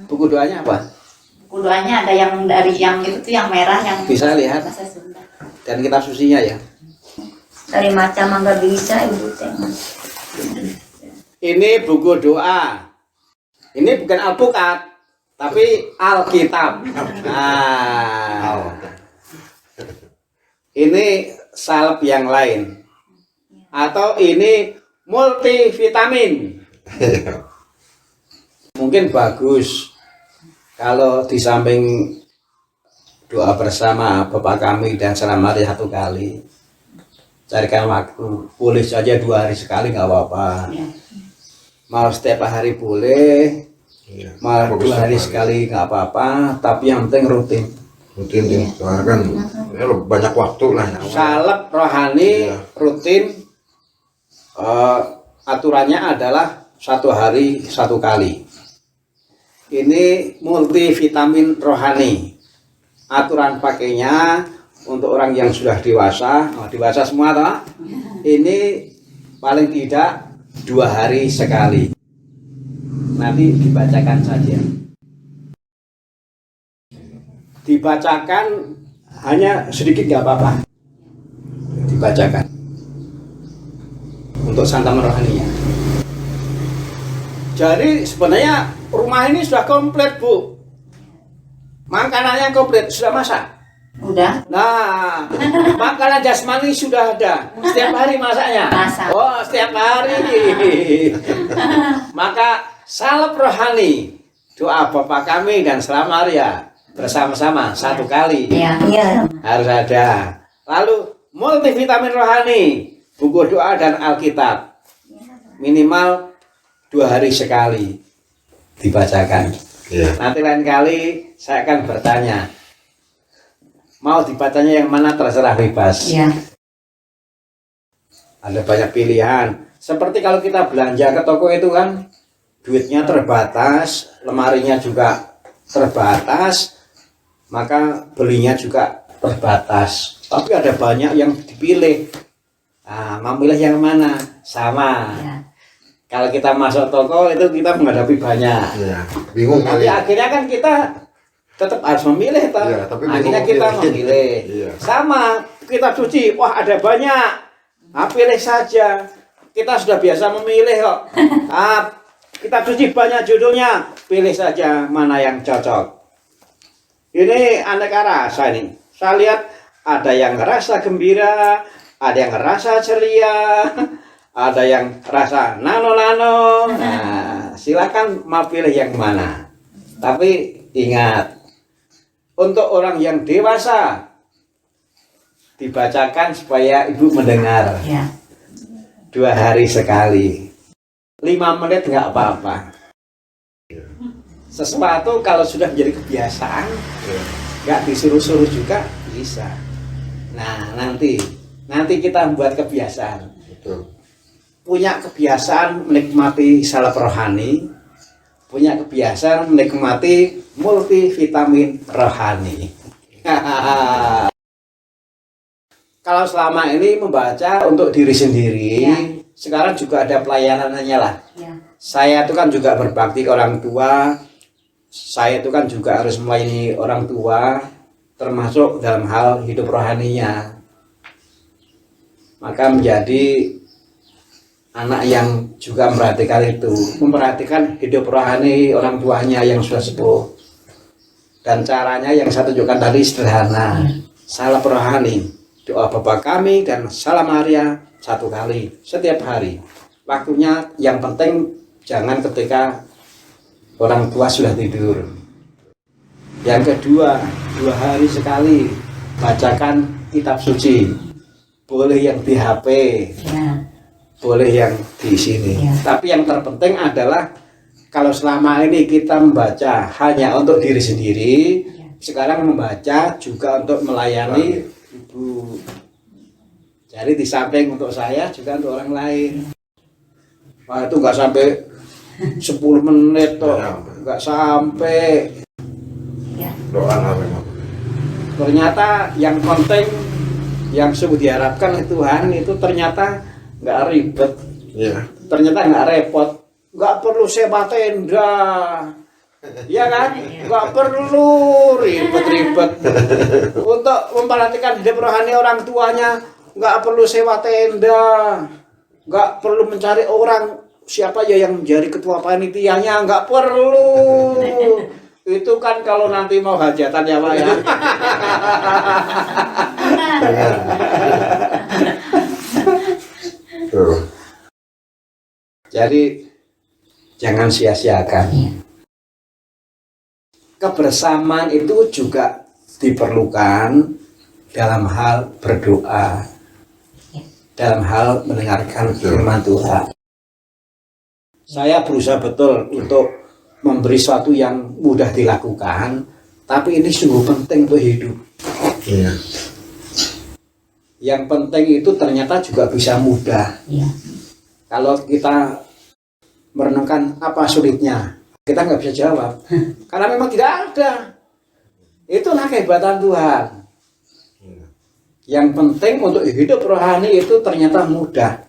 Buku doanya apa? Buku doanya ada yang dari yang itu tuh yang merah yang Bisa lihat. bahasa Sunda. Dan kitab sucinya ya. Dari macam mangga bisa ibu teh. Ini buku doa. Ini bukan alpukat, tapi Alkitab. Nah, ini salep yang lain. Atau ini multivitamin. Mungkin bagus kalau di samping doa bersama Bapak kami dan salam Maria 1 kali, carikan waktu, boleh saja 2 hari sekali nggak apa-apa, mau setiap hari boleh, malah 2 hari sekali nggak apa-apa, tapi yang penting rutin Soalnya kan ya, banyak waktu lah. salep rohani rutin. Aturannya adalah 1 hari 1 kali. Ini multivitamin rohani. Aturan pakainya untuk orang yang sudah dewasa, dewasa semua toh. Ini paling tidak 2 hari sekali. Nanti dibacakan saja. Dibacakan hanya sedikit nggak apa-apa. Dibacakan untuk santaman rohaninya. Jadi sebenarnya rumah ini sudah komplit, Bu. Makanannya komplit, sudah masak. Udah. Nah, makanan jasmani sudah ada. Setiap hari masaknya. Masak. Oh, setiap hari. Maka salep rohani, doa Bapa kami dan salam Maria bersama-sama 1 kali. Iya. Harus ada. Lalu multivitamin rohani, buku doa dan Alkitab. Minimal 2 hari sekali dibacakan. Nanti lain kali saya akan bertanya, mau dibacanya yang mana terserah bebas. Iya. Ada banyak pilihan. Seperti kalau kita belanja ke toko itu kan, duitnya terbatas, lemarinya juga terbatas, maka belinya juga terbatas. Tapi ada banyak yang dipilih. Nah, memilih yang mana? Sama. Ya. Kalau kita masuk toko itu kita menghadapi banyak. Bingung Tapi kali. akhirnya kan kita tetap harus memilih, toh. Iya, tapi Akhirnya bingung kita memilih. memilih. Iya. Sama kitab suci, wah ada banyak. Pilih saja. Kita sudah biasa memilih kok. Kitab suci banyak judulnya, pilih saja mana yang cocok. Ini aneka rasa nih. Saya lihat ada yang rasa gembira, ada yang rasa ceria, ada yang rasa nano-nano. Nah, silakan mau pilih yang mana. Tapi ingat, untuk orang yang dewasa dibacakan supaya ibu mendengar. Ya. 2 hari sekali. 5 menit nggak apa-apa. Sesuatu kalau sudah menjadi kebiasaan, nggak disuruh-suruh juga bisa. Nah, nanti kita membuat kebiasaan. Betul. Punya kebiasaan menikmati salep rohani, punya kebiasaan menikmati multivitamin rohani. Kalau selama ini membaca untuk diri sendiri, sekarang juga ada pelayanannya lah. Ya. Saya itu kan juga berbakti ke orang tua, saya itu kan juga harus melayani orang tua, termasuk dalam hal hidup rohaninya. Maka menjadi anak yang juga memperhatikan hidup rohani orang tuanya yang sudah sepuh. Dan caranya yang saya tunjukkan tadi sederhana, salep rohani, doa Bapa kami dan salam Maria 1 kali setiap hari. Waktunya yang penting jangan ketika orang tua sudah tidur. Yang kedua, 2 hari sekali bacakan kitab suci. Boleh yang di HP, boleh yang di sini. Tapi yang terpenting adalah kalau selama ini kita membaca hanya untuk diri sendiri, sekarang membaca juga untuk melayani ibu. Jadi di samping untuk saya juga untuk orang lain. Wah, itu nggak sampai 10 menit toh, nggak sampai. Doa memang. Ternyata yang penting, yang sungguh diharapkan Tuhan itu ternyata nggak ribet. Iya. Ternyata nggak repot, nggak perlu sewa tenda, Iya kan? Nggak perlu ribet-ribet untuk memperhatikan hidup rohani orang tuanya. Nggak perlu sewa tenda, nggak perlu mencari orang siapa ya yang menjadi ketua panitianya, nggak perlu. Itu kan kalau nanti mau hajatan ya Pak ya. Tuh. Jadi jangan sia-siakan. Kebersamaan itu juga diperlukan dalam hal berdoa, dalam hal mendengarkan firman Tuhan. Saya berusaha betul untuk memberi sesuatu yang mudah dilakukan, tapi ini sungguh penting untuk hidup. Iya. Yang penting itu ternyata juga bisa mudah. Iya. Kalau kita merenungkan apa sulitnya, kita nggak bisa jawab. Karena memang tidak ada. Itulah kehebatan Tuhan. Yang penting untuk hidup rohani itu ternyata mudah.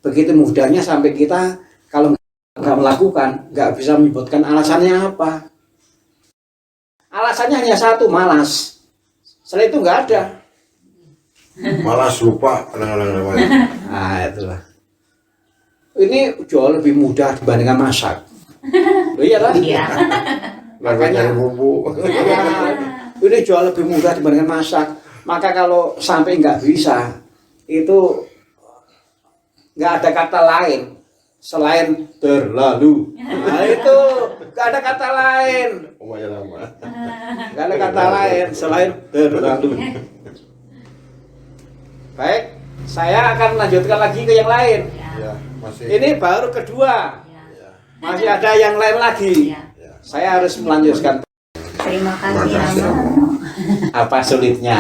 Begitu mudahnya sampai kita kalau nggak melakukan, nggak bisa menyebutkan alasannya apa. Alasannya hanya satu, malas. Setelah itu nggak ada. Malas lupa kadang-kadang namanya. Nah itulah. Ini jauh lebih mudah dibandingkan masak. Loh, iya kan? Iya. Makanya bumbu. Ya, ini jauh lebih mudah dibandingkan masak. Maka kalau sampai nggak bisa, itu nggak ada kata lain selain terlalu. Nah itu nggak ada kata lain, Umumnya lama. nggak ada kata lain selain terlalu. Baik, saya akan lanjutkan lagi ke yang lain. Ya, masih. Ini baru kedua, Ya. masih ada yang lain lagi. Iya. Saya harus melanjutkan. Terima kasih. Makasih. Abang. Apa sulitnya?